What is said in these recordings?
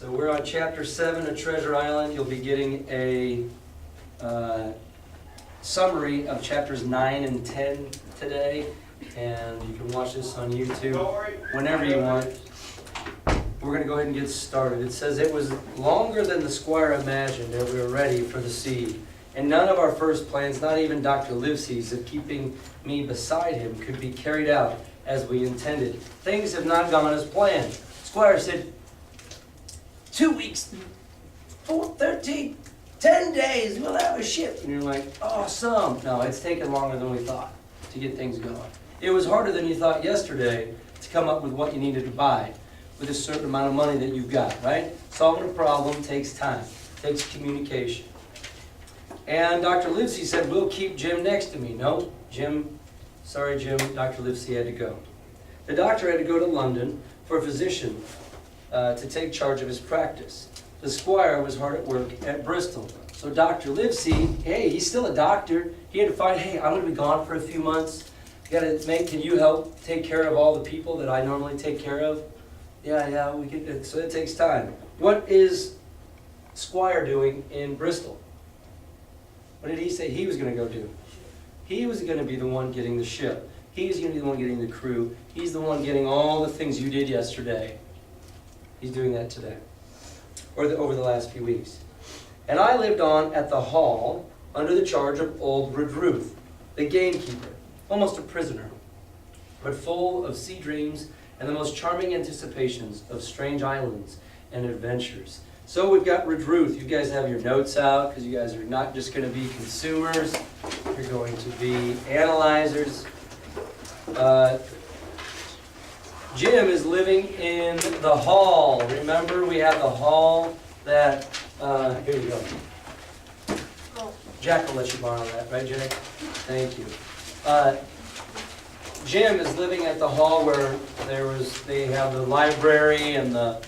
So we're on chapter 7 of Treasure Island. You'll be getting a summary of chapters 9 and 10 today. And you can watch this on YouTube whenever you want. We're going to go ahead and get started. It says, "It was longer than the squire imagined that we were ready for the sea. And none of our first plans, not even Dr. Livesey's, of keeping me beside him, could be carried out as we intended. Things have not gone as planned." Squire said, 2 weeks, 4, 13, 10 days, we'll have a ship. And you're like, awesome. No, it's taken longer than we thought to get things going. It was harder than you thought yesterday to come up with what you needed to buy with a certain amount of money that you've got, right? Solving a problem takes time, takes communication. And Dr. Livesey said, we'll keep Jim next to me. No, sorry Jim, Dr. Livesey had to go. The doctor had to go to London for a physician to take charge of his practice. The squire was hard at work at Bristol. So Dr. Livesey, hey, he's still a doctor. He had to find, hey, I'm going to be gone for a few months. Can you help take care of all the people that I normally take care of? Yeah, we can. So it takes time. What is Squire doing in Bristol? What did he say he was going to go do? He was going to be the one getting the ship. He's going to be the one getting the crew. He's the one getting all the things you did yesterday. He's doing that today, or over the last few weeks. And I lived on at the hall under the charge of old Redruth, the gamekeeper, almost a prisoner, but full of sea dreams and the most charming anticipations of strange islands and adventures. So we've got Redruth. You guys have your notes out because you guys are not just going to be consumers. You're going to be analyzers. Jim is living in the hall. Remember, we have the hall that, here you go. Jack will let you borrow that, right, Jack? Thank you. Jim is living at the hall where they have the library and the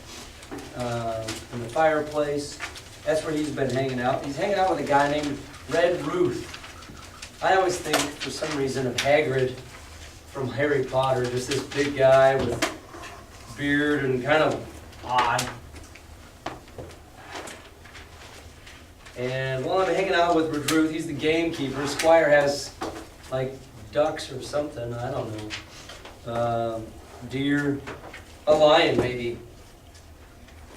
fireplace. That's where he's been hanging out. He's hanging out with a guy named Redruth. I always think, for some reason, of Hagrid from Harry Potter, just this big guy with beard and kind of odd. And while I'm hanging out with Redruth, he's the gamekeeper. Squire has like ducks or something, I don't know. Deer, a lion maybe.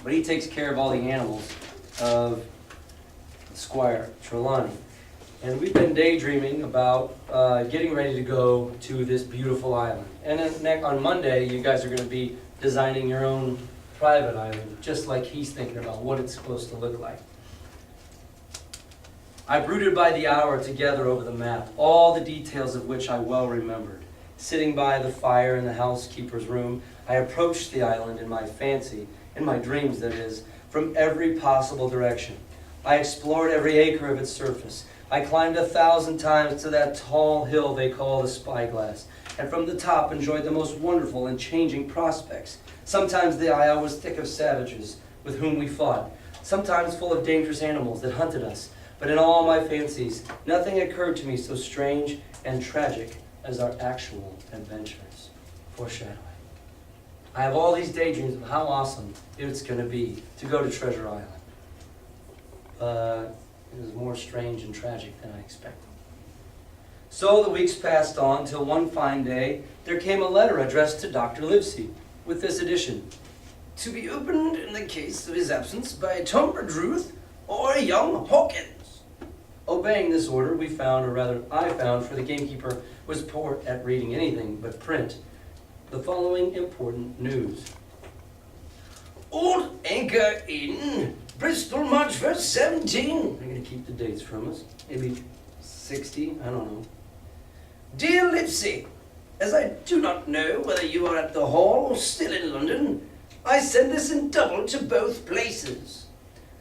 But he takes care of all the animals of Squire Trelawney. And we've been daydreaming about getting ready to go to this beautiful island. And then on Monday, you guys are going to be designing your own private island, just like he's thinking about what it's supposed to look like. I brooded by the hour together over the map, all the details of which I well remembered. Sitting by the fire in the housekeeper's room, I approached the island in my fancy, in my dreams that is, from every possible direction. I explored every acre of its surface. I climbed 1,000 times to that tall hill they call the Spyglass, and from the top enjoyed the most wonderful and changing prospects. Sometimes the isle was thick of savages with whom we fought, sometimes full of dangerous animals that hunted us. But in all my fancies, nothing occurred to me so strange and tragic as our actual adventures. Foreshadowing. I have all these daydreams of how awesome it's going to be to go to Treasure Island. It was more strange and tragic than I expected. So the weeks passed on till one fine day there came a letter addressed to Dr. Livesey with this addition: "To be opened in the case of his absence by Tom Redruth or young Hawkins." Obeying this order, I found, for the gamekeeper was poor at reading anything but print, the following important news. "Old Anchor Inn, Bristol, March 1st, 17. I'm going to keep the dates from us. Maybe 60, I don't know. "Dear Livesey, as I do not know whether you are at the hall or still in London, I send this in double to both places.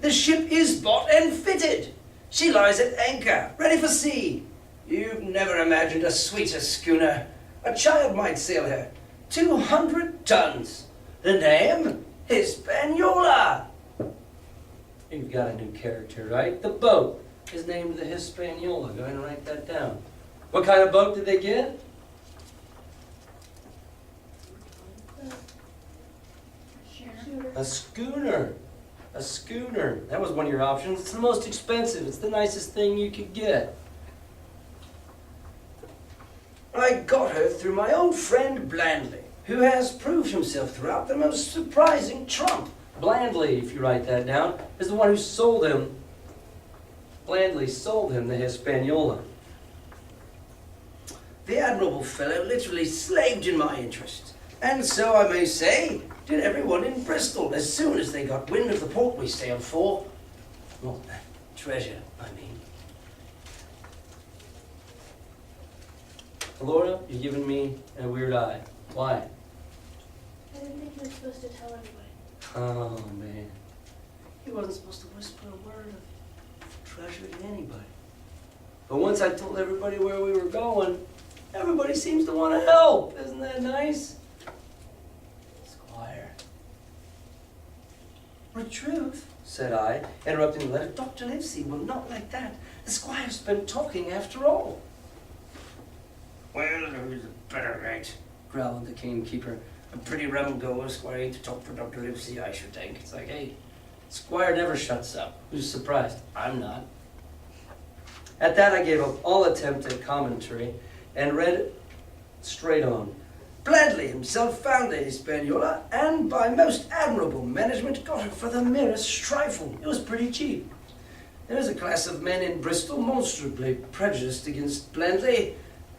The ship is bought and fitted. She lies at anchor, ready for sea. You've never imagined a sweeter schooner. A child might sail her. 200 tons. The name? Hispaniola." You've got a new character, right? The boat is named the Hispaniola. Go ahead and write that down. What kind of boat did they get? A schooner. A schooner. That was one of your options. It's the most expensive. It's the nicest thing you could get. I got her through my old friend Blandly, who has proved himself throughout the most surprising trump. Blandly, if you write that down, is the one who sold him. Blandly sold him the Hispaniola. The admirable fellow literally slaved in my interest, and so I may say, did everyone in Bristol as soon as they got wind of the port we sailed for. Well, treasure, I mean. Laura, you're giving me a weird eye. Why? I didn't think you were supposed to tell everybody. Oh, man. He wasn't supposed to whisper a word of treasure to anybody. But once I told everybody where we were going, everybody seems to want to help. Isn't that nice? Squire. Retruth, said I, interrupting the letter. Dr. Livesey will not like that. The squire's been talking after all. Well, who's a better right, growled the gamekeeper. A pretty rum goer, Squire, ain't to talk for Dr. Livesey, I should think. It's like, hey, Squire never shuts up. Who's surprised? I'm not. At that I gave up all attempt at commentary and read straight on. Blandly himself found the Hispaniola, and by most admirable management got it for the merest trifle. It was pretty cheap. There is a class of men in Bristol monstrously prejudiced against Blandly.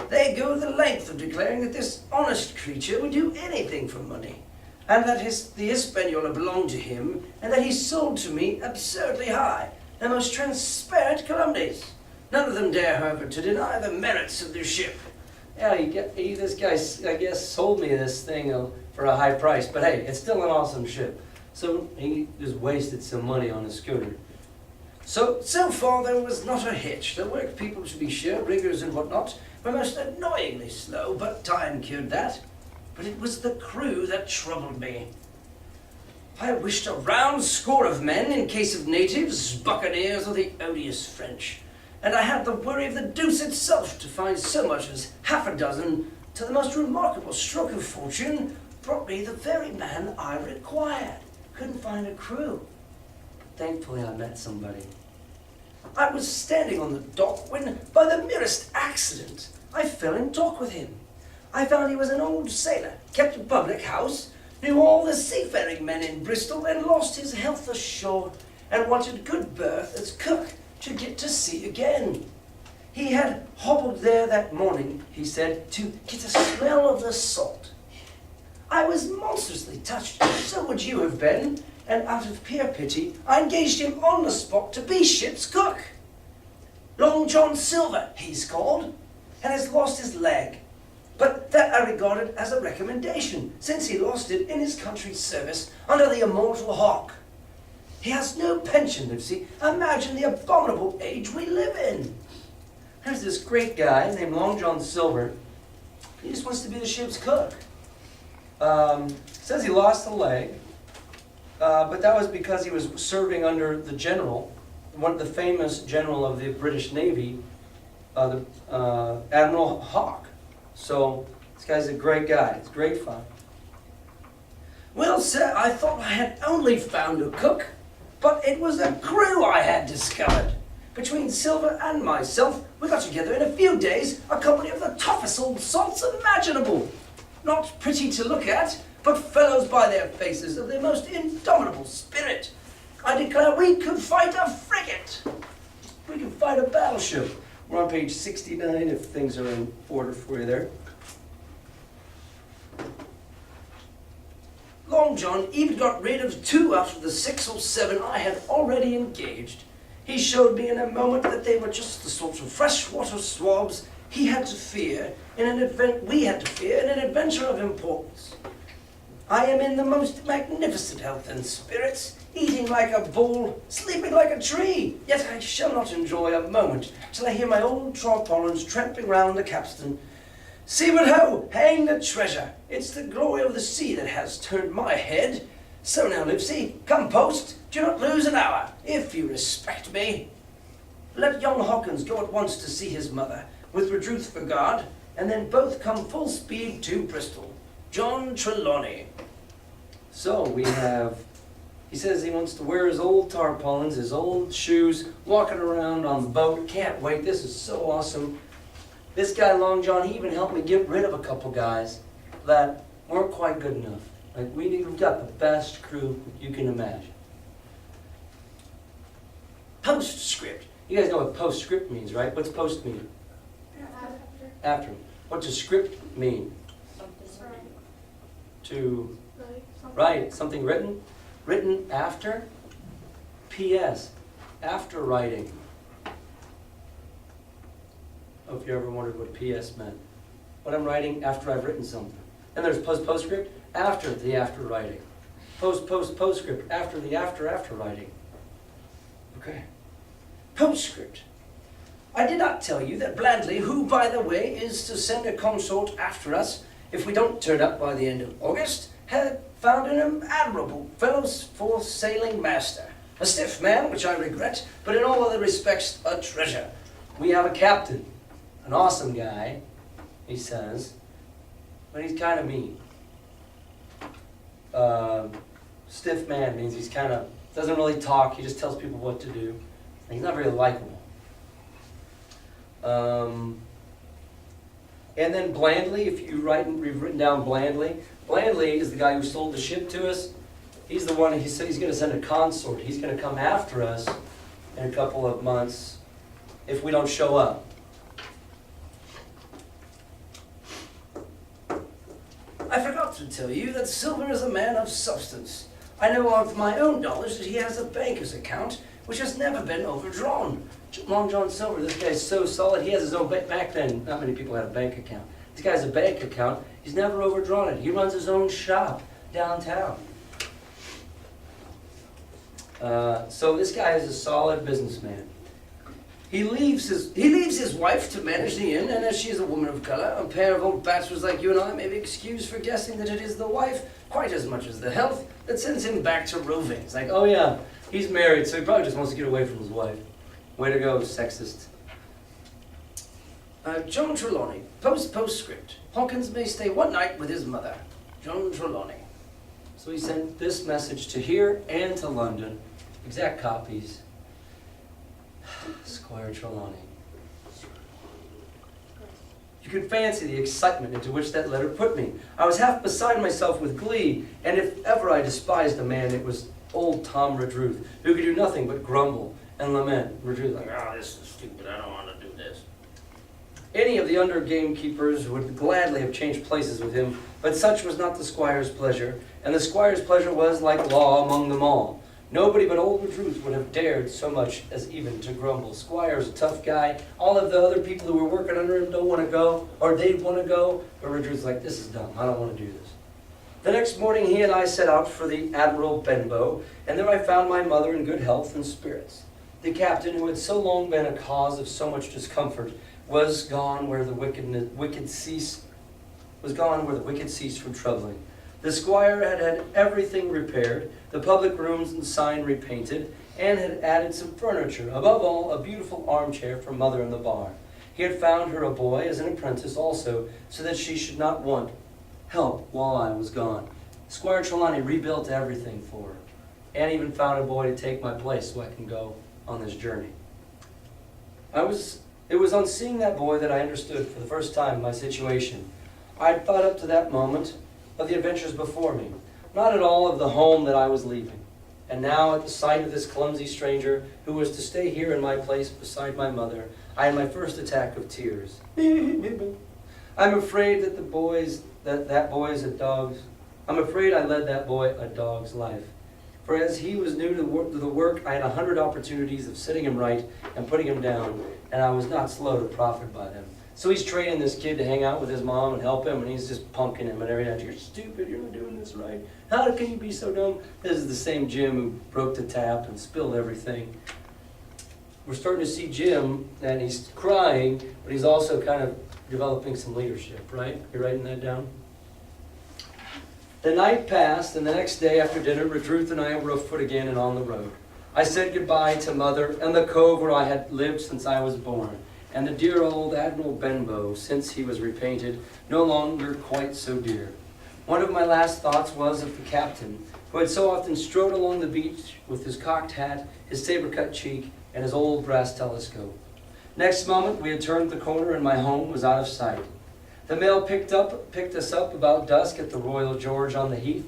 They go the length of declaring that this honest creature would do anything for money, and that the Hispaniola belonged to him, and that he sold to me absurdly high, the most transparent calumnies. None of them dare, however, to deny the merits of their ship. Yeah, this guy, I guess, sold me this thing for a high price, but hey, it's still an awesome ship. So he just wasted some money on a schooner. So far there was not a hitch. The work people, to be sure, riggers and whatnot, were most annoyingly slow, but time cured that. But it was the crew that troubled me. I wished a round score of men in case of natives, buccaneers, or the odious French. And I had the worry of the deuce itself to find so much as half a dozen, to the most remarkable stroke of fortune, brought me the very man I required. Couldn't find a crew. Thankfully I met somebody. I was standing on the dock when, by the merest accident, I fell in talk with him. I found he was an old sailor, kept a public house, knew all the seafaring men in Bristol, and lost his health ashore, and wanted good berth as cook to get to sea again. He had hobbled there that morning, he said, to get a smell of the salt. I was monstrously touched, so would you have been, and out of pure pity, I engaged him on the spot to be ship's cook. Long John Silver, he's called, and has lost his leg. But that I regarded as a recommendation, since he lost it in his country's service under the immortal Hawk. He has no pension, Livesey. Imagine the abominable age we live in. There's this great guy named Long John Silver. He just wants to be the ship's cook. Says he lost a leg, but that was because he was serving under the general, the famous general of the British Navy, Admiral Hawke. So this guy's a great guy. It's great fun. Well, sir, I thought I had only found a cook, but it was a crew I had discovered. Between Silver and myself, we got together in a few days a company of the toughest old salts imaginable. Not pretty to look at, but fellows by their faces of the most indomitable spirit. I declare we could fight a frigate. We could fight a battleship. We're on page 69 if things are in order for you there. Long John even got rid of 2 out of the 6 or 7 I had already engaged. He showed me in a moment that they were just the sort of freshwater swabs we had to fear in an adventure of importance. I am in the most magnificent health and spirits, eating like a bull, sleeping like a tree, yet I shall not enjoy a moment till I hear my old tarpaulins tramping round the capstan. Seaward ho, hang the treasure! It's the glory of the sea that has turned my head. So now, Livesey, come post, do not lose an hour, if you respect me. Let young Hawkins go at once to see his mother, with Redruth for guard, and then both come full speed to Bristol. John Trelawney. So we have He says he wants to wear his old tarpaulins, his old shoes, walking around on the boat. Can't wait, this is so awesome. This guy, Long John, he even helped me get rid of a couple guys that weren't quite good enough. Like, we've got the best crew you can imagine. Postscript. You guys know what postscript means, right? What's post mean? After. What does script mean? To write something written? Written after? P.S. After writing. Oh, if you ever wondered what P.S. meant. What I'm writing after I've written something. Then there's postscript, after the after writing. Postscript, after the after writing. Okay. Postscript. I did not tell you that Blandly, who, by the way, is to send a consort after us if we don't turn up by the end of August, had found an admirable fellow for sailing master. A stiff man, which I regret, but in all other respects a treasure. We have a captain, an awesome guy, he says, but he's kind of mean. Stiff man means he's kind of, doesn't really talk, he just tells people what to do. And he's not very likable. And then Blandly, if you've written down Blandly. Blandly is the guy who sold the ship to us. He's the one, he said he's going to send a consort. He's going to come after us in a couple of months if we don't show up. I forgot to tell you that Silver is a man of substance. I know of my own knowledge that he has a banker's account which has never been overdrawn. Long John Silver, this guy's so solid, he has his own bank. Back then, not many people had a bank account. This guy has a bank account, he's never overdrawn it. He runs his own shop downtown. So this guy is a solid businessman. He leaves his wife to manage the inn, and as she is a woman of color, a pair of old bachelors like you and I may be excused for guessing that it is the wife, quite as much as the health, that sends him back to roving. It's like, oh yeah, he's married, so he probably just wants to get away from his wife. Way to go, sexist. John Trelawney, postscript. Hawkins may stay one night with his mother. John Trelawney. So he sent this message to here and to London. Exact copies. Squire Trelawney. You could fancy the excitement into which that letter put me. I was half beside myself with glee, and if ever I despised a man, it was old Tom Redruth, who could do nothing but grumble and lament. Redruth like, oh, this is stupid, I don't want to do this. Any of the under gamekeepers would gladly have changed places with him, but such was not the squire's pleasure, and the squire's pleasure was like law among them all. Nobody but old Redruth would have dared so much as even to grumble. Squire's a tough guy. All of the other people who were working under him don't want to go, or they want to go, but Redruth's like, this is dumb, I don't want to do this. The next morning he and I set out for the Admiral Benbow, and there I found my mother in good health and spirits. The captain, who had so long been a cause of so much discomfort, was gone where the wicked ceased from troubling. The squire had had everything repaired, the public rooms and sign repainted, and had added some furniture, above all, a beautiful armchair for mother in the bar. He had found her a boy as an apprentice also, so that she should not want help while I was gone. Squire Trelawney rebuilt everything for her, and even found a boy to take my place so I can go on this journey. It was on seeing that boy that I understood for the first time my situation. I had thought up to that moment of the adventures before me, not at all of the home that I was leaving. And now at the sight of this clumsy stranger who was to stay here in my place beside my mother, I had my first attack of tears. I'm afraid that I'm afraid I led that boy a dog's life. For as he was new to the work, I had 100 opportunities of setting him right and putting him down, and I was not slow to profit by them. So he's training this kid to hang out with his mom and help him, and he's just punking him and every night, you're stupid, you're not doing this right. How can you be so dumb? This is the same Jim who broke the tap and spilled everything. We're starting to see Jim, and he's crying, but he's also kind of developing some leadership, right? You're writing that down? The night passed, and the next day after dinner, Redruth and I were afoot again and on the road. I said goodbye to Mother and the cove where I had lived since I was born, and the dear old Admiral Benbow, since he was repainted, no longer quite so dear. One of my last thoughts was of the captain, who had so often strode along the beach with his cocked hat, his saber-cut cheek, and his old brass telescope. Next moment, we had turned the corner and my home was out of sight. The mail picked us up about dusk at the Royal George on the Heath.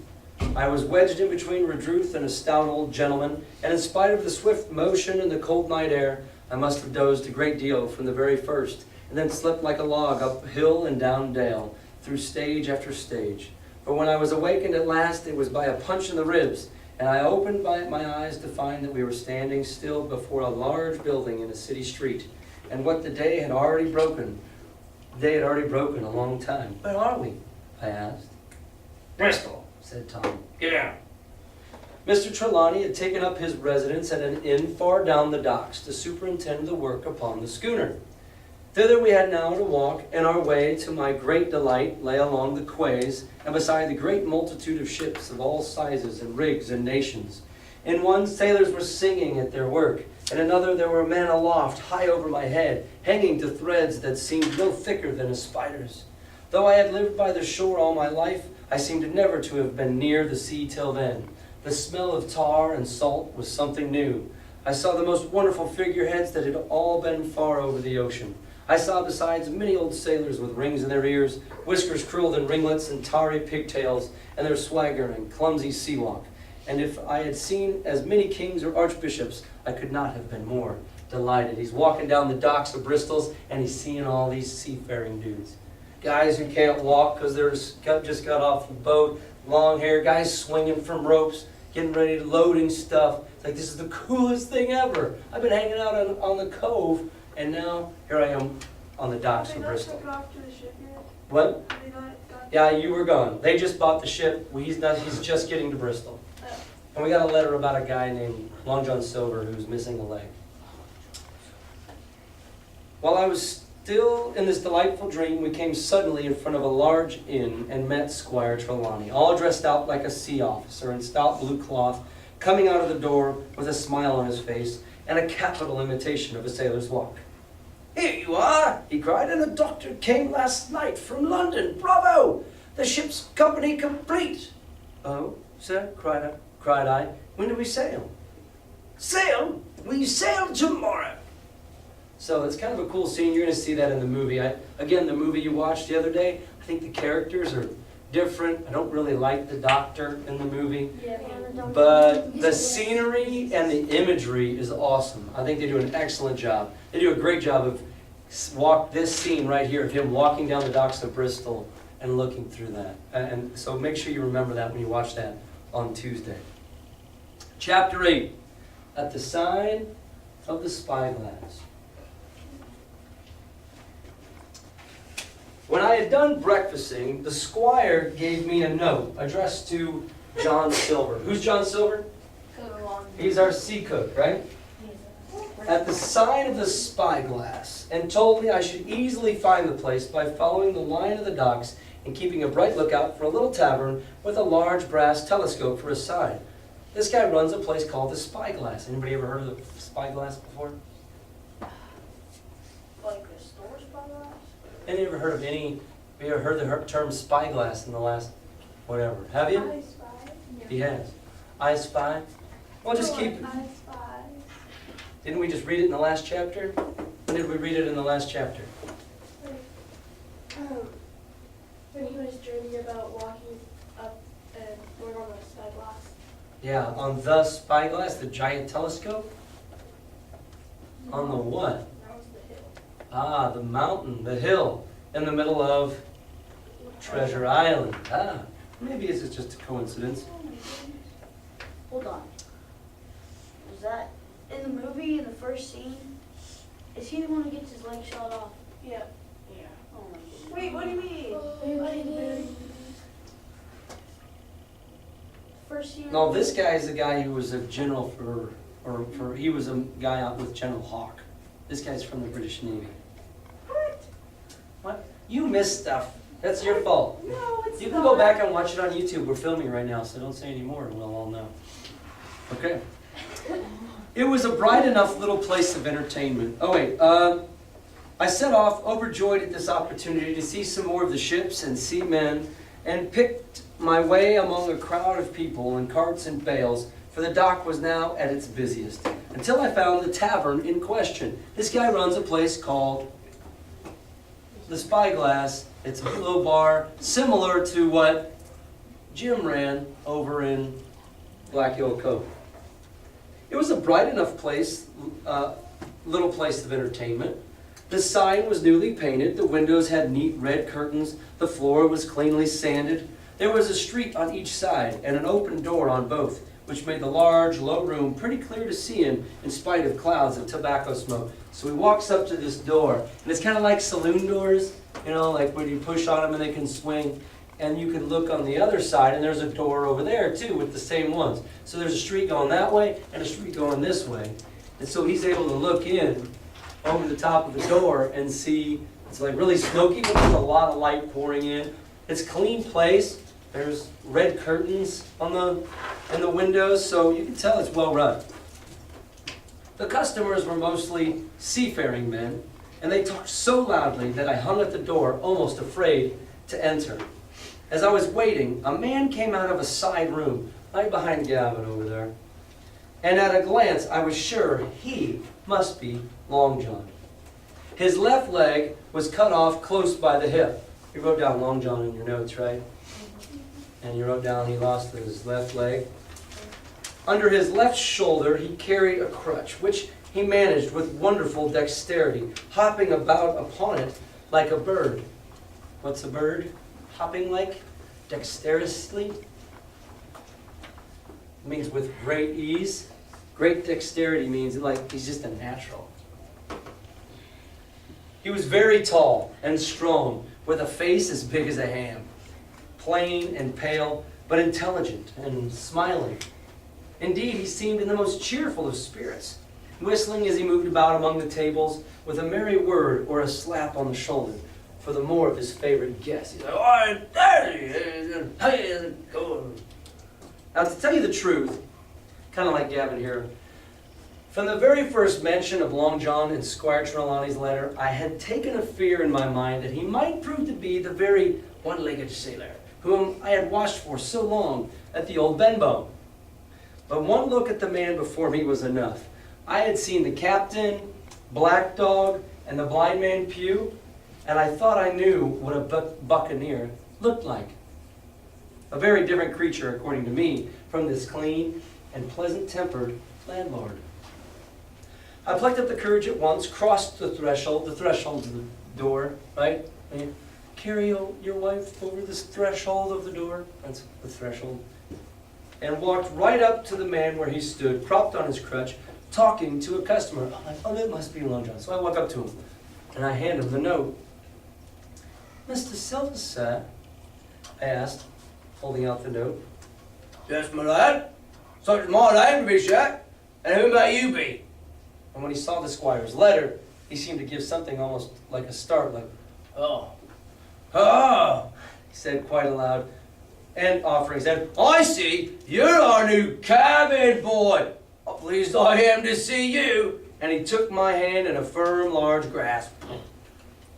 I was wedged in between Redruth and a stout old gentleman, and in spite of the swift motion and the cold night air, I must have dozed a great deal from the very first, and then slept like a log up hill and down dale, through stage after stage. For when I was awakened at last, it was by a punch in the ribs, and I opened my eyes to find that we were standing still before a large building in a city street, and what the day had already broken. They had already broken a long time. Where are we? I asked. Bristol, said Tom. Get out. Mr. Trelawney had taken up his residence at an inn far down the docks to superintend the work upon the schooner. Thither we had now to walk, and our way, to my great delight, lay along the quays, and beside the great multitude of ships of all sizes and rigs and nations. In one, sailors were singing at their work. In another, there were men aloft, high over my head, hanging to threads that seemed no thicker than a spider's. Though I had lived by the shore all my life, I seemed never to have been near the sea till then. The smell of tar and salt was something new. I saw the most wonderful figureheads that had all been far over the ocean. I saw besides many old sailors with rings in their ears, whiskers curled in ringlets and tarry pigtails, and their swagger and clumsy sea walk. And if I had seen as many kings or archbishops, I could not have been more delighted. He's walking down the docks of Bristol, and he's seeing all these seafaring dudes. Guys who can't walk because they're just got off the boat, long hair, guys swinging from ropes, getting ready to loading stuff. It's like, this is the coolest thing ever. I've been hanging out on the cove, and now here I am on the docks of Bristol. Have they not took it off to the ship yet? What? Have they not got Yeah, you were gone. They just bought the ship. He's just getting to Bristol. And we got a letter about a guy named Long John Silver who's missing a leg. While I was still in this delightful dream, we came suddenly in front of a large inn and met Squire Trelawney, all dressed out like a sea officer in stout blue cloth, coming out of the door with a smile on his face and a capital imitation of a sailor's walk. "Here you are," he cried, "and the doctor came last night from London. Bravo! The ship's company complete." "Oh, sir," cried I, "when do we sail?" "Sail? We sail tomorrow." So it's kind of a cool scene. You're going to see that in the movie. Again, the movie you watched the other day, I think the characters are different. I don't really like the doctor in the movie. Yeah, But the scenery and the imagery is awesome. I think they do an excellent job. They do a great job of this scene right here of him walking down the docks of Bristol and looking through that. And so make sure you remember that when you watch that on Tuesday. Chapter 8, At the Sign of the Spyglass. When I had done breakfasting, the squire gave me a note addressed to John Silver. Who's John Silver? He's our sea cook, right? At the sign of the Spyglass, and told me I should easily find the place by following the line of the docks and keeping a bright lookout for a little tavern with a large brass telescope for a sign. This guy runs a place called the Spyglass. Anybody ever heard of the Spyglass before? Like a store spyglass? Have you ever heard the term spyglass in the last whatever? Have you? I spy. He has. I spy. Well, just keep. I spy. Didn't we just read it in the last chapter? When did we read it in the last chapter? When he was dreaming about walking up and going on the spyglass. Yeah, on the spyglass, the giant telescope. On the what? That was the hill. Ah, the mountain, the hill, in the middle of Treasure Island. Ah, maybe this is just a coincidence. Hold on. Was that in the movie, in the first scene? Is he the one who gets his leg shot off? Yeah. Yeah. Oh my goodness. Wait, what do you mean? First scene? No, this guy is the guy who was a general he was a guy out with General Hawke. This guy's from the British Navy. What? What? You missed stuff. That's your fault. No, it's You can go back and watch it on YouTube. We're filming right now, so don't say any more and we'll all know. Okay. It was a bright enough little place of entertainment. Oh wait, I set off overjoyed at this opportunity to see some more of the ships and seamen, and picked my way among a crowd of people and carts and bales, for the dock was now at its busiest, until I found the tavern in question. This guy runs a place called the Spyglass. It's a low bar, similar to what Jim ran over in Black Hill Cove. It was a bright enough place, little place of entertainment. The sign was newly painted, the windows had neat red curtains, the floor was cleanly sanded. There was a street on each side and an open door on both, which made the large, low room pretty clear to see in spite of clouds of tobacco smoke. So he walks up to this door, and it's kind of like saloon doors, you know, like when you push on them and they can swing. And you can look on the other side, and there's a door over there too with the same ones. So there's a street going that way and a street going this way. And so he's able to look in over the top of the door and see, it's like really smoky, but there's a lot of light pouring in. It's a clean place. There's red curtains in the windows, so you can tell it's well run. The customers were mostly seafaring men, and they talked so loudly that I hung at the door, almost afraid to enter. As I was waiting, a man came out of a side room, right behind Gavin over there. And at a glance, I was sure he must be Long John. His left leg was cut off close by the hip. You wrote down Long John in your notes, right? And you wrote down he lost his left leg. Under his left shoulder, he carried a crutch, which he managed with wonderful dexterity, hopping about upon it like a bird. What's a bird? Hopping like? Dexterously? It means with great ease. Great dexterity means like he's just a natural. He was very tall and strong, with a face as big as a ham. Plain and pale, but intelligent and smiling. Indeed, he seemed in the most cheerful of spirits, whistling as he moved about among the tables with a merry word or a slap on the shoulder for the more of his favorite guests. He's like, "Oh, hey, go." Now, to tell you the truth, kind of like Gavin here, from the very first mention of Long John in Squire Trelawney's letter, I had taken a fear in my mind that he might prove to be the very one-legged sailor whom I had watched for so long at the old Benbow. But one look at the man before me was enough. I had seen the captain, Black Dog, and the blind man Pew, and I thought I knew what a buccaneer looked like. A very different creature, according to me, from this clean and pleasant-tempered landlord. I plucked up the courage at once, crossed the threshold to the door, right? And you carry your wife over this threshold of the door, that's the threshold, and walked right up to the man where he stood, propped on his crutch, talking to a customer. I'm like, oh, that must be Long John. So I walk up to him, and I hand him the note. "Mr. Silver, sir?" I asked, holding out the note. "Yes, my lad. Such is my name, be sure. And who may you be?" And when he saw the squire's letter, he seemed to give something almost like a start, like, "Oh, he said quite aloud, and offering his hand. "I see, you're our new cabin boy. How pleased I am to see you." And he took my hand in a firm, large grasp.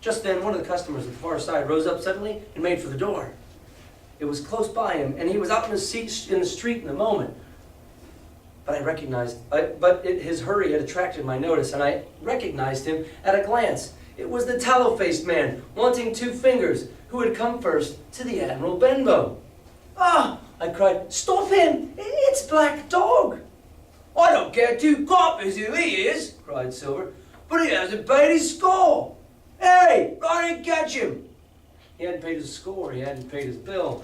Just then, one of the customers at the far side rose up suddenly and made for the door. It was close by him, and he was out in the street in a moment. But his hurry had attracted my notice, and I recognized him at a glance. It was the tallow-faced man, wanting 2 fingers, who had come first to the Admiral Benbow. "Ah!" I cried, "stop him! It's Black Dog!" "I don't care 2 coppers who he is," cried Silver, "but he hasn't paid his score. Hey, run and catch him!" He hadn't paid his score, he hadn't paid his bill.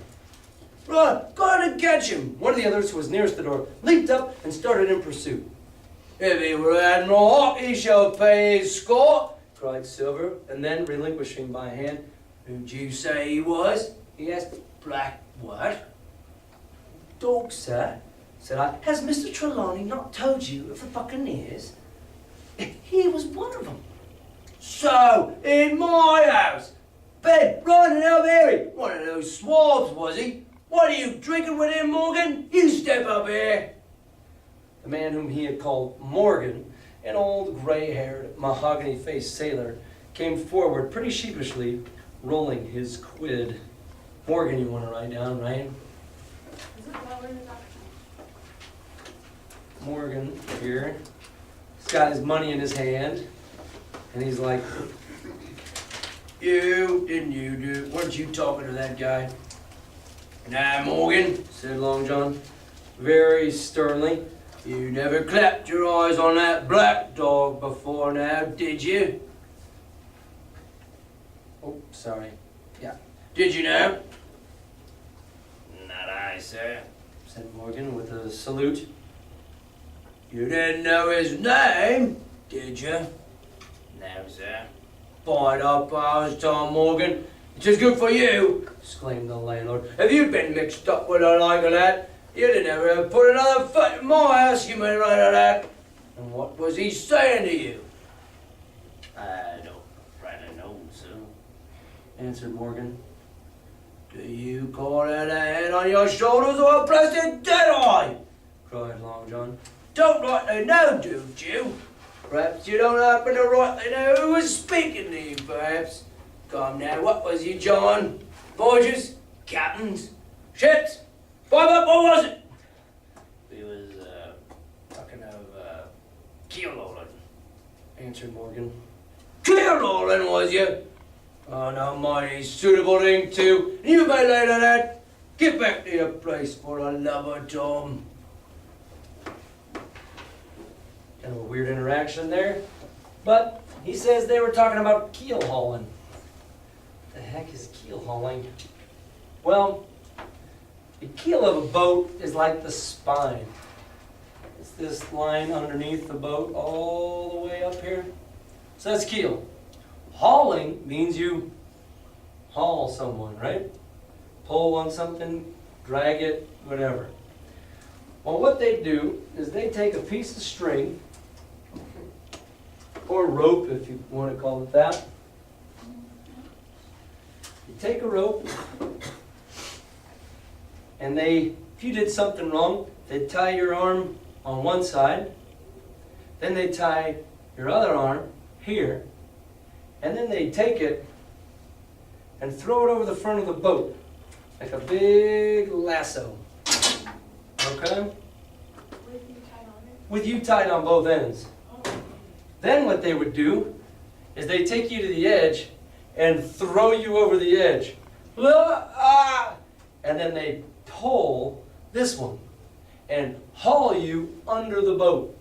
"Run, go on and catch him!" One of the others, who was nearest the door, leaped up and started in pursuit. "If he were Admiral Hawke, he shall pay his score," cried Silver, and then, relinquishing my hand, "Who'd you say he was?" he asked. "Black what?" "Dog, sir," said I. "Has Mr. Trelawney not told you of the buccaneers? He was one of them." "So, in my house? Ben, running up here, one of those swabs, was he? What are you drinking with him, Morgan? You step up here." The man whom he had called Morgan, an old gray-haired, mahogany-faced sailor, came forward pretty sheepishly, rolling his quid. Morgan, you want to write down, right? Is it while we're in the doctor? Morgan here. He's got his money in his hand, and he's like, weren't you talking to that guy? Nah, Morgan, said Long John, very sternly. You never clapped your eyes on that black dog before now, did you? Oh, sorry. Yeah. Did you now? Not I, sir, said Morgan with a salute. You didn't know his name, did you? No, sir. Fight up, Tom Morgan. It's as good for you, exclaimed the landlord. If you'd been mixed up with her like that, you'd have never have put another foot in my house, you mean right of that. And what was he saying to you? I don't rightly know, sir, answered Morgan. Do you call that a head on your shoulders or a blessed dead eye? Cried Long John. Don't rightly know, do you? Perhaps you don't happen to rightly know who was speaking to you, perhaps. Come now, what was you, John? Voyagers? Captains? Ships? Five up, what was it? We was, talking of, keel-hauling, answered Morgan. Keel-hauling, was you? Oh, no, mighty suitable thing, too. You may later that. Get back to your place for the love of Tom. Kind of a weird interaction there. But he says they were talking about keel hauling. What the heck is keel hauling? Well, the keel of a boat is like the spine. It's this line underneath the boat all the way up here. So that's keel. Hauling means you haul someone, right? Pull on something, drag it, whatever. Well, what they do is they take a piece of string, or rope if you want to call it that. You take a rope, and if you did something wrong, they tie your arm on one side, then they tie your other arm here, and then they take it and throw it over the front of the boat, like a big lasso. Okay? With you tied on it? With you tied on both ends. Then what they would do is they take you to the edge and throw you over the edge. And then they pull this one and haul you under the boat,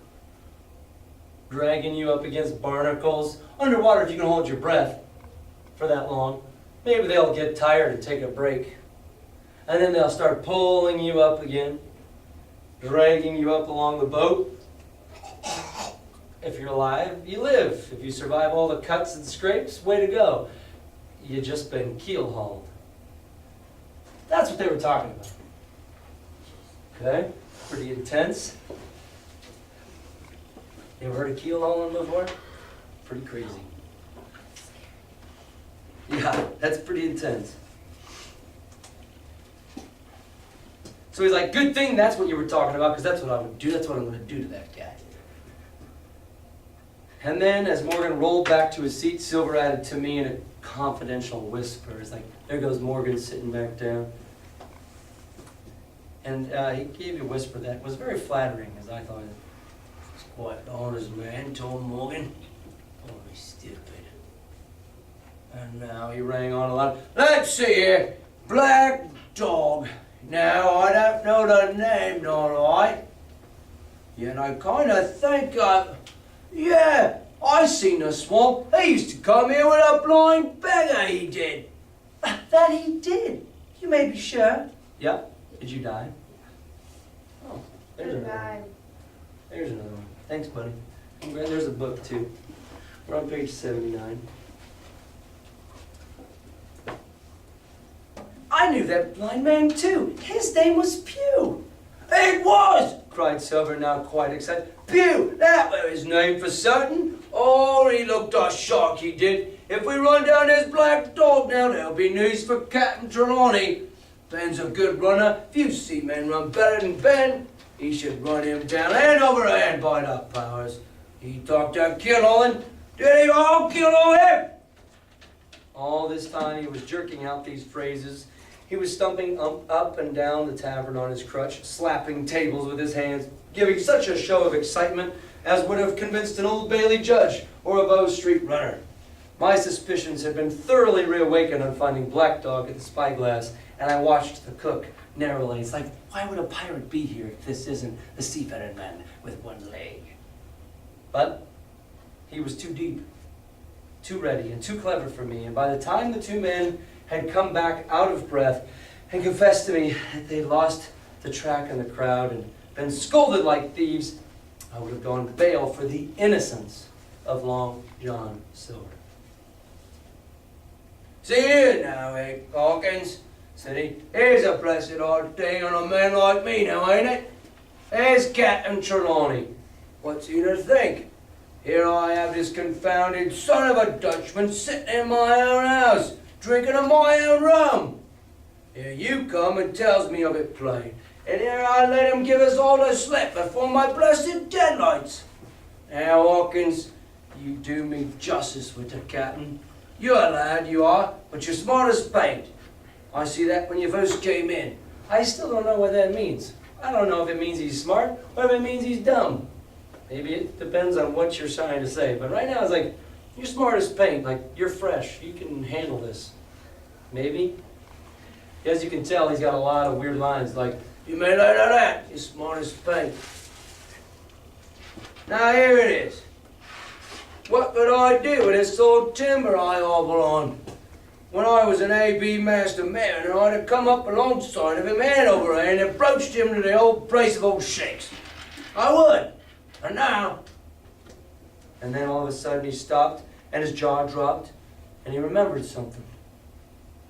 dragging you up against barnacles. Underwater, if you can hold your breath for that long, maybe they'll get tired and take a break. And then they'll start pulling you up again, dragging you up along the boat. If you're alive, you live. If you survive all the cuts and scrapes, way to go. You've just been keel hauled. That's what they were talking about. Okay? Pretty intense. You ever heard of keel hauling before? Pretty crazy. Yeah, that's pretty intense. So he's like, good thing that's what you were talking about, because that's what I would do. That's what I'm going to do to that guy. And then as Morgan rolled back to his seat, Silver added to me in a confidential whisper. It's like, there goes Morgan sitting back down. And he gave me a whisper that was very flattering, as I thought. It's quite the honest man, told Morgan. Only stupid. And now he rang on a lot. Let's see here. Black Dog. Now, I don't know the name, all right. Yet I kind of think yeah, I seen the swamp. He used to come here with a blind beggar, he did. That he did. You may be sure. Yep. Did you die? Oh, there's another one. There's another one. Thanks, buddy. I'm glad there's a book, too. We're on page 79. I knew that blind man, too. His name was Pew. It was! Cried Silver, now quite excited. Pew! That was his name for certain. Oh, he looked a shark, he did. If we run down this Black Dog now, there'll be news for Captain Trelawney. Ben's a good runner. Few seamen run better than Ben. He should run him down hand over hand by the powers. He talked that keel hauling. Did he all keel haul him? All this time he was jerking out these phrases He was stumping up and down the tavern on his crutch, slapping tables with his hands, giving such a show of excitement as would have convinced an Old Bailey judge or a Bow Street runner. My suspicions had been thoroughly reawakened on finding Black Dog at the spyglass, and I watched the cook narrowly. It's like, why would a pirate be here if this isn't the seafaring man with one leg? But he was too deep, too ready, and too clever for me, and by the time the two men had come back out of breath and confessed to me that they'd lost the track in the crowd and been scolded like thieves, I would have gone bail for the innocence of Long John Silver. "See here now, Hawkins," said he. "Here's a blessed odd thing on a man like me now, ain't it? There's Captain Trelawney. What's he to think? Here I have this confounded son of a Dutchman sitting in my own house, drinking of my own rum. Here you come and tells me of it plain, and here I let him give us all the slip before my blessed deadlights. Now, Hawkins, you do me justice with the captain. You're a lad, you are, but you're smart as paint. I see that when you first came in. I still don't know what that means. I don't know if it means he's smart or if it means he's dumb. Maybe it depends on what you're trying to say. But right now it's like, you're smart as paint, like you're fresh. You can handle this. Maybe. As you can tell, he's got a lot of weird lines like, you may learn of that, you're smart as paint. Now here it is. What could I do with this old timber I hobble on? When I was an A.B. Master Mariner, I'd have come up alongside of him hand over hand and approached him to the old place of old shakes. I would. And now... And then all of a sudden he stopped and his jaw dropped and he remembered something.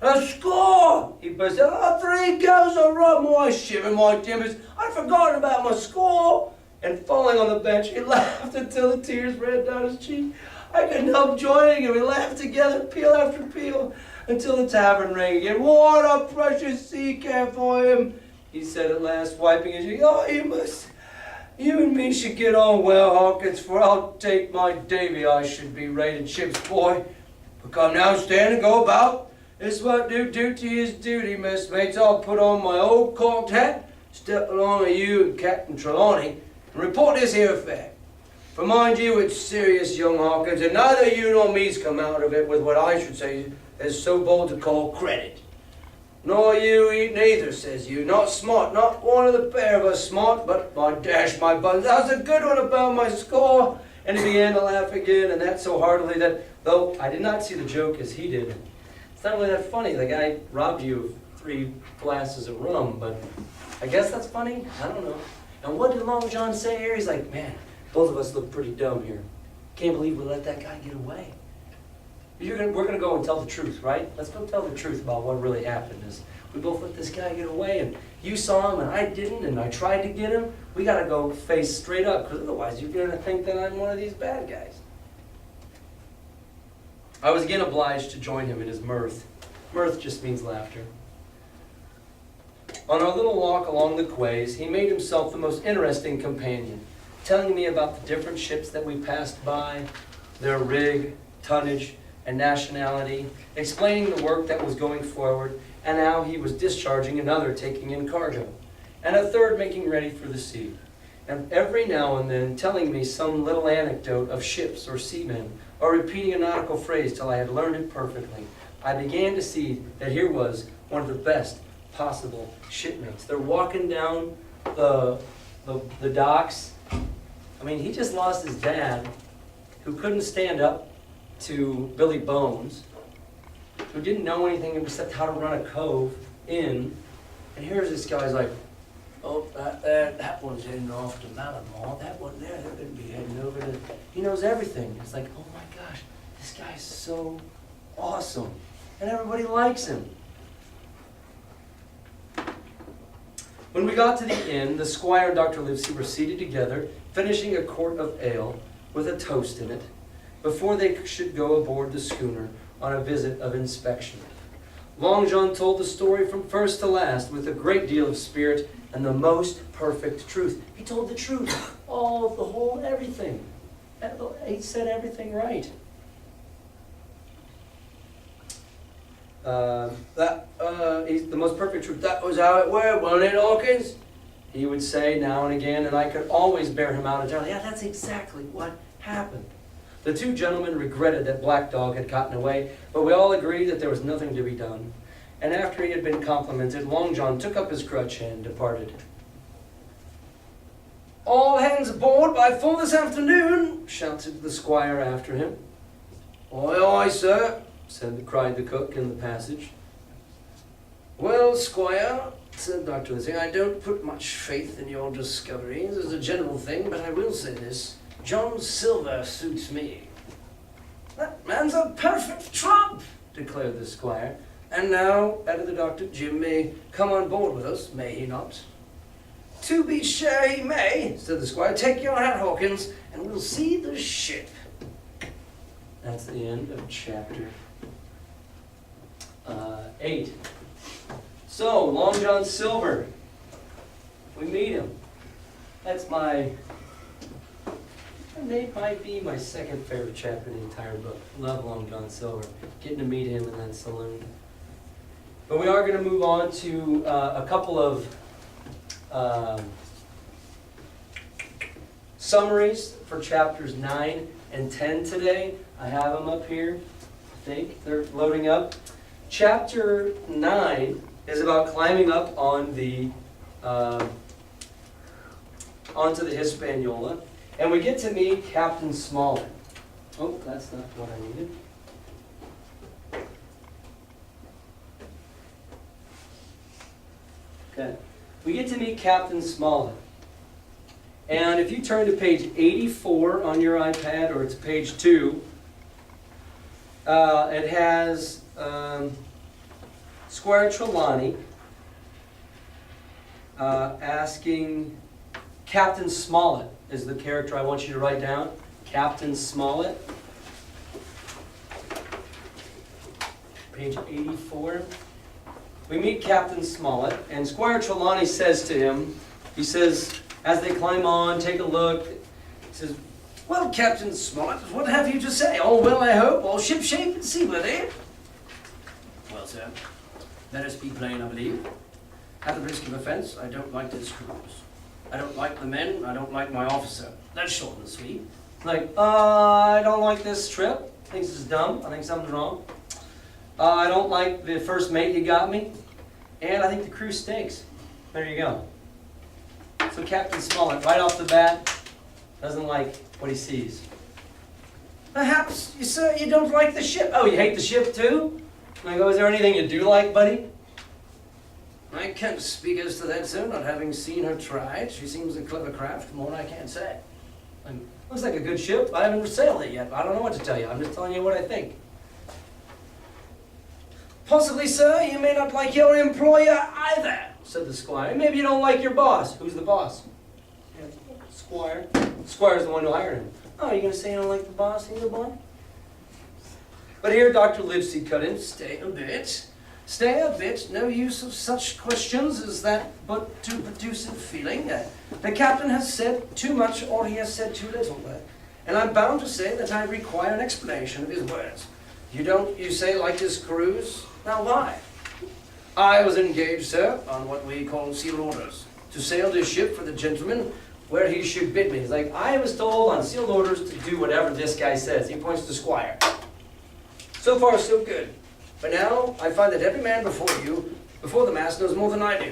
"A score!" he burst out. "Oh, 3 goes of rum, why shiver my timbers. I'd forgotten about my score." And falling on the bench, he laughed until the tears ran down his cheek. I couldn't help joining him. We laughed together, peal after peal, until the tavern rang again. "What a precious sea cap for him," he said at last, wiping his cheek. "Oh, you and me should get on well, Hawkins, for I'll take my Davy I should be rated ship's boy. But come now, stand and go about. This what do duty is duty, messmates. I'll put on my old cocked hat, step along with you and Captain Trelawney, and report this here affair. For mind you, it's serious, young Hawkins, and neither you nor me's come out of it with what I should say is so bold to call credit. Nor you neither, says you. Not smart, not one of the pair of us smart, but my dash, my buttons, that's a good one about my score." And he began to laugh again, and that so heartily that, though I did not see the joke as he did, it's not really that funny. The guy robbed you of 3 glasses of rum, but I guess that's funny. I don't know. And what did Long John say here? He's like, "Man, both of us look pretty dumb here. Can't believe we let that guy get away." We're going to go and tell the truth, right? Let's go tell the truth about what really happened. Is we both let this guy get away, and you saw him, and I didn't, and I tried to get him. We got to go face straight up, because otherwise you're going to think that I'm one of these bad guys. I was again obliged to join him in his mirth. Mirth just means laughter. On our little walk along the quays, he made himself the most interesting companion, telling me about the different ships that we passed by, their rig, tonnage, and nationality, explaining the work that was going forward, and how he was discharging another taking in cargo, and a third making ready for the sea. And every now and then telling me some little anecdote of ships or seamen, or repeating a nautical phrase till I had learned it perfectly. I began to see that here was one of the best possible shipmates. They're walking down the docks. I mean, he just lost his dad, who couldn't stand up to Billy Bones, who didn't know anything except how to run a cove in. And here's this guy's like, "Oh, that one's heading off to Malamar. That one there, they're going to be heading over to..." He knows everything. It's like, oh my gosh, this guy's so awesome. And everybody likes him. When we got to the inn, the squire and Dr. Livesey were seated together, finishing a quart of ale with a toast in it, before they should go aboard the schooner on a visit of inspection. Long John told the story from first to last with a great deal of spirit and the most perfect truth. He told the truth, all, the whole, everything. He said everything right. He's the most perfect truth. That was how it were, wasn't it, Hawkins? He would say now and again, and I could always bear him out and tell him, yeah, that's exactly what happened. The two gentlemen regretted that Black Dog had gotten away, but we all agreed that there was nothing to be done. And after he had been complimented, Long John took up his crutch and departed. "All hands aboard by 4 this afternoon," shouted the squire after him. "Aye, aye, sir," cried the cook in the passage. "Well, squire," said Dr. Lindsay, "I don't put much faith in your discoveries as a general thing, but I will say this. John Silver suits me." "That man's a perfect trump," declared the squire. "And now," added the doctor, "Jim may come on board with us, may he not?" "To be sure he may," said the squire. "Take your hat, Hawkins, and we'll see the ship." That's the end of chapter 8. So, Long John Silver, we meet him. That might be my second favorite chapter in the entire book. Love Long John Silver, getting to meet him in that saloon. But we are going to move on to a couple of summaries for chapters 9 and 10 today. I have them up here. I think they're loading up. Chapter 9 is about climbing up on the onto the Hispaniola, and we get to meet Captain Smollett. Oh, that's not what I needed. Okay, we get to meet Captain Smollett. And if you turn to page 84 on your iPad, or it's page 2, it has Squire Trelawney asking Captain Smollett is the character I want you to write down. Captain Smollett. Page 84. We meet Captain Smollett, and Squire Trelawney says to him, he says, as they climb on, take a look, he says, "Well, Captain Smollett, what have you to say? All well, I hope? All shipshape and seaworthy?" "Well, sir, let us be plain, I believe. At the risk of offence, I don't like this cruise. I don't like the men, I don't like my officer. That's short and sweet. I don't like this trip. I think this is dumb. I think something's wrong. I don't like the first mate you got me. And I think the crew stinks." There you go. So Captain Smollett, right off the bat, doesn't like what he sees. "Perhaps, sir, you don't like the ship." "Oh, you hate the ship too?" I go, "Is there anything you do like, buddy?" "I can't speak as to that, sir, not having seen her tried. She seems a clever craft, more I can't say. Looks like a good ship. I haven't sailed it yet. I don't know what to tell you. I'm just telling you what I think." "Possibly, sir, you may not like your employer either," said the squire. "Maybe you don't like your boss." "Who's the boss?" "Yeah, Squire." Squire's the one who hired him. "Oh, you're going to say you don't like the boss either, boy?" But here Dr. Livesey cut in. "Stay a bit. Stay a bit. No use of such questions as that but to produce a feeling. The captain has said too much or he has said too little. And I'm bound to say that I require an explanation of his words. You don't, you say, like this cruise? Now why?" "I was engaged, sir, on what we call sealed orders, to sail this ship for the gentleman where he should bid me." He's like, "I was told on sealed orders to do whatever this guy says." He points to Squire. "So far, so good. But now I find that every man before the mast, knows more than I do.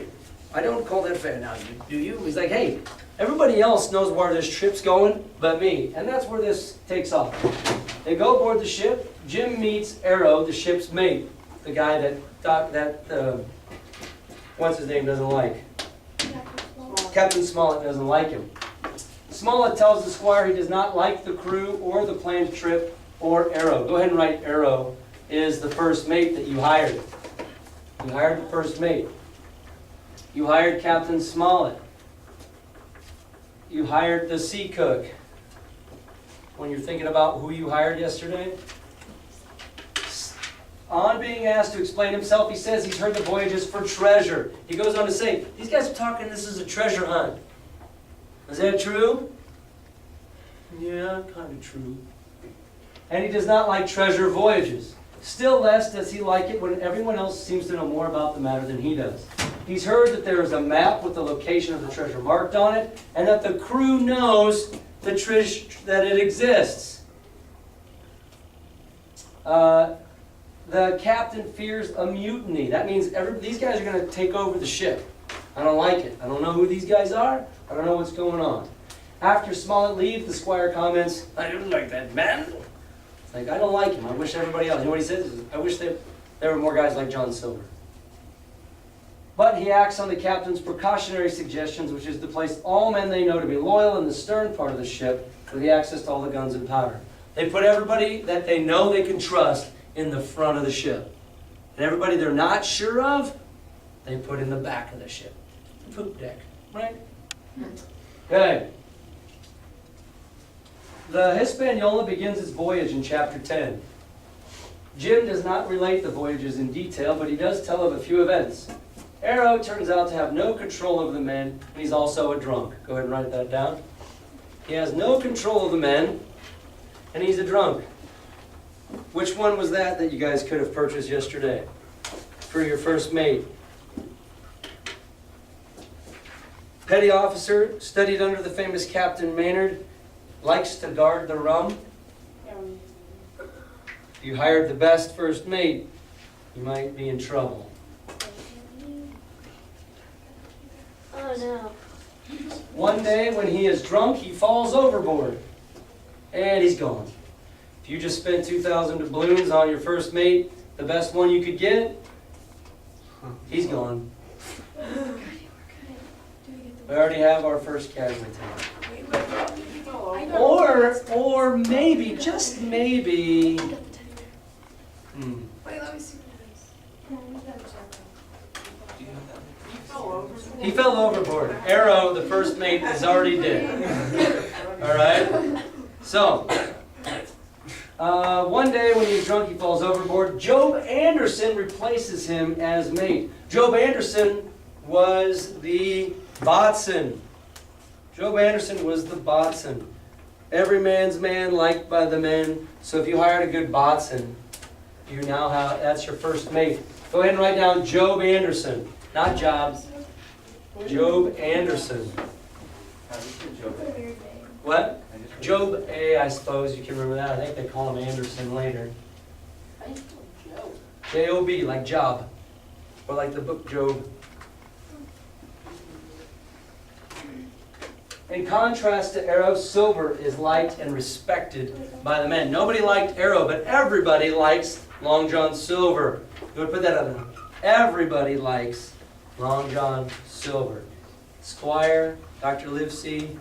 I don't call that fair now, do you?" He's like, "Hey, everybody else knows where this trip's going but me." And that's where this takes off. They go aboard the ship. Jim meets Arrow, the ship's mate, the guy that what's his name doesn't like. Captain Smollett doesn't like him. Smollett tells the squire he does not like the crew or the planned trip or Arrow. Go ahead and write Arrow is the first mate that you hired. You hired the first mate. You hired Captain Smollett. You hired the sea cook. When you're thinking about who you hired yesterday. On being asked to explain himself, he says he's heard the voyages for treasure. He goes on to say, these guys are talking this is a treasure hunt. Is that true? Yeah, kind of true. And he does not like treasure voyages. Still less does he like it when everyone else seems to know more about the matter than he does. He's heard that there is a map with the location of the treasure marked on it, and that the crew knows that it exists. The captain fears a mutiny. That means these guys are going to take over the ship. I don't like it. I don't know who these guys are. I don't know what's going on. After Smollett leaves, the squire comments, "I don't like that man." It's like, I don't like him. I wish everybody else. You know what he says? I wish there were more guys like John Silver. But he acts on the captain's precautionary suggestions, which is to place all men they know to be loyal in the stern part of the ship with the access to all the guns and powder. They put everybody that they know they can trust in the front of the ship. And everybody they're not sure of, they put in the back of the ship. The poop deck, right? Okay. The Hispaniola begins its voyage in chapter 10. Jim does not relate the voyages in detail, but he does tell of a few events. Arrow turns out to have no control over the men, and he's also a drunk. Go ahead and write that down. He has no control of the men, and he's a drunk. Which one was that you guys could have purchased yesterday for your first mate? Petty officer, studied under the famous Captain Maynard, likes to guard the rum. If you hired the best first mate, you might be in trouble. Oh no. One day when he is drunk, he falls overboard. And he's gone. If you just spent 2,000 doubloons on your first mate, the best one you could get, he's gone. We already have our first casualty. Or maybe, just maybe. Wait, let me see. He fell overboard. Arrow, the first mate, is already dead. All right? So, one day when he's drunk, he falls overboard. Job Anderson replaces him as mate. Job Anderson was the boatswain. Job Anderson was the boatswain. Every man's man, liked by the men. So if you hired a good boatswain, you now have, that's your first mate. Go ahead and write down Job Anderson. Not Jobs. Job Anderson. What? Job A, I suppose you can remember that. I think they call him Anderson later. J-O-B, like Job. Or like the book Job. In contrast to Arrow, Silver is liked and respected by the men. Nobody liked Arrow, but everybody likes Long John Silver. You want to put that on there? Everybody likes Long John Silver. Squire, Dr. Livesey.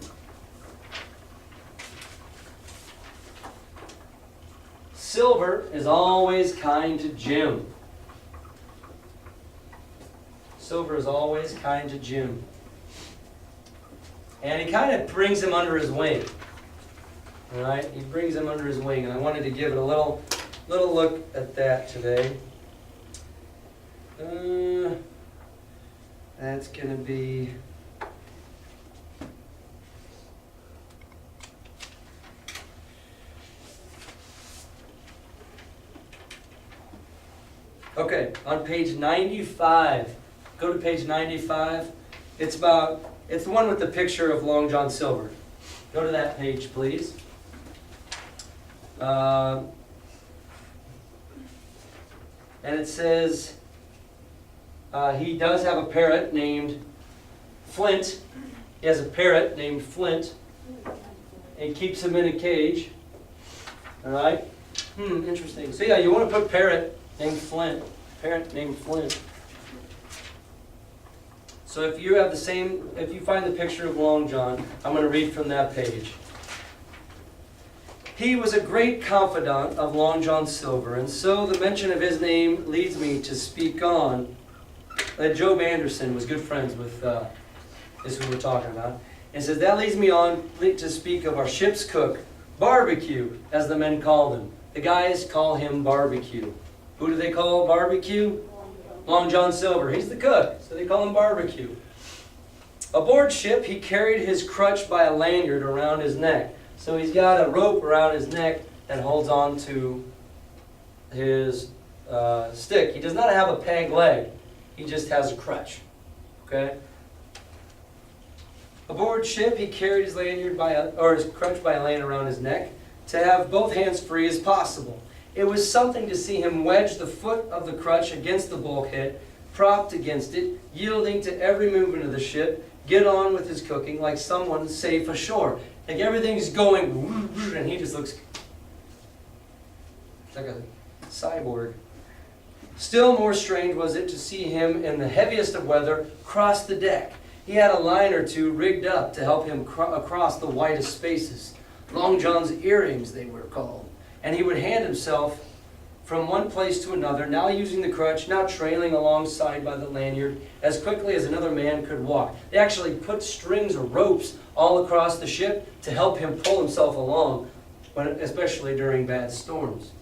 Silver is always kind to Jim. Silver is always kind to Jim. And he kind of brings him under his wing. All right? He brings him under his wing. And I wanted to give it a little look at that today. That's going to be... Okay, on page 95. Go to page 95. It's the one with the picture of Long John Silver. Go to that page, please. And it says he does have a parrot named Flint. He has a parrot named Flint. And keeps him in a cage. All right? Interesting. So yeah, you want to put parrot named Flint. Parrot named Flint. So if you have if you find the picture of Long John, I'm going to read from that page. He was a great confidant of Long John Silver, and so the mention of his name leads me to speak on that Job Anderson was good friends with this who we're talking about. And says that leads me on to speak of our ship's cook, Barbecue, as the men called him. The guys call him Barbecue. Who do they call Barbecue? Long John Silver. He's the cook, so they call him Barbecue. Aboard ship, he carried his crutch by a lanyard around his neck. So he's got a rope around his neck that holds on to his stick. He does not have a peg leg. He just has a crutch. Okay? Aboard ship, he carried his lanyard his crutch by laying around his neck to have both hands free as possible. It was something to see him wedge the foot of the crutch against the bulkhead, propped against it, yielding to every movement of the ship, get on with his cooking like someone safe ashore. Like everything's going, and he just looks like a cyborg. Still more strange was it to see him in the heaviest of weather cross the deck. He had a line or two rigged up to help him across the widest spaces. Long John's earrings, they were called. And he would hand himself from one place to another, now using the crutch, now trailing alongside by the lanyard, as quickly as another man could walk. They actually put strings or ropes all across the ship to help him pull himself along, especially during bad storms.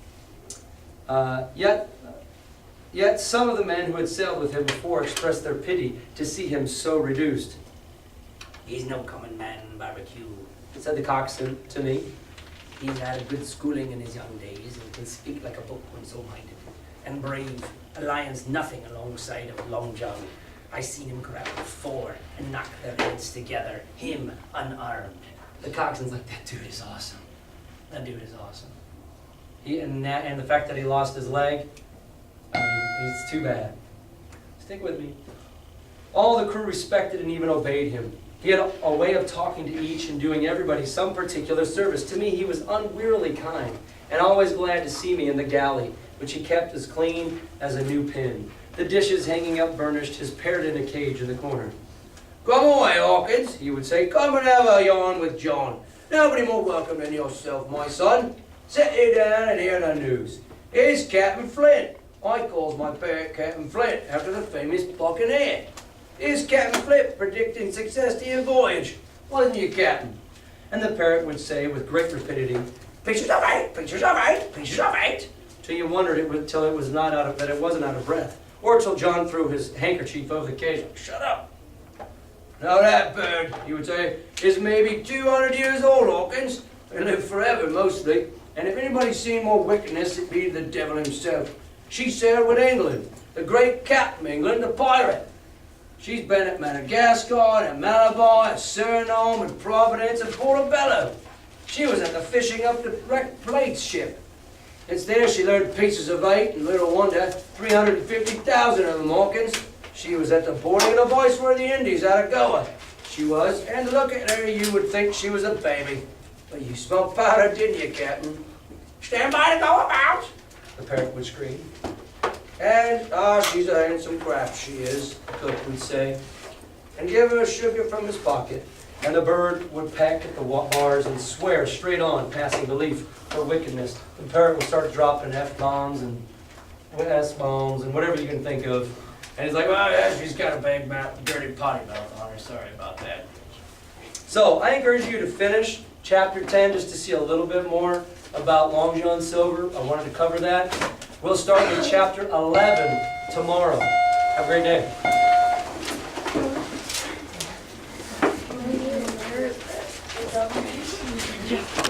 Yet some of the men who had sailed with him before expressed their pity to see him so reduced. He's no common man, Barbecue. Said the coxswain to me. He's had a good schooling in his young days and can speak like a book when so minded. And brave, a lion's nothing alongside of Long John. I seen him grab the four and knock their heads together, him unarmed. The coxswain's like, that dude is awesome. That dude is awesome. And the fact that he lost his leg, I mean, it's too bad. Stick with me. All the crew respected and even obeyed him. He had a way of talking to each and doing everybody some particular service. To me, he was unwearily kind and always glad to see me in the galley, which he kept as clean as a new pin. The dishes hanging up burnished, his parrot in a cage in the corner. Come away, Hawkins, he would say. Come and have a yarn with John. Nobody more welcome than yourself, my son. Sit you down and hear the news. Here's Captain Flint. I calls my parrot Captain Flint after the famous Buccaneer. Here's Captain Flint predicting success to your voyage. Wasn't you, Captain? And the parrot would say with great rapidity, Pictures of 8, pictures of 8, pictures of 8. till you wondered till it wasn't out of breath, or till John threw his handkerchief over the cage. Shut up. Now that bird, he would say, is maybe 200 years old, Hawkins. They live forever, mostly. And if anybody's seen more wickedness, it'd be the devil himself. She sailed with England, the great Captain England, the pirate. She's been at Madagascar, and Malabar, and Suriname, and Providence, and Portobello. She was at the fishing up the wrecked plates ship. It's there she learned pieces of 8, and little wonder, 350,000 of them, Hawkins. She was at the boarding of the Viceroy of the Indies out of Goa. She was, and look at her, you would think she was a baby. But you smoked powder, didn't you, Captain? Stand by to go about, The parrot would scream. And, she's a handsome craft, she is, The cook would say, and give her sugar from his pocket. and the bird would peck at the bars and swear straight on, passing belief for wickedness. The parrot would start dropping F-bombs and S-bombs and whatever you can think of. And he's like, well, yeah, she's got a big mouth, dirty potty mouth on her, sorry about that. So I encourage you to finish chapter 10 just to see a little bit more about Long John Silver. I wanted to cover that. We'll start with chapter 11 tomorrow. Have a great day. Maybe you'll never-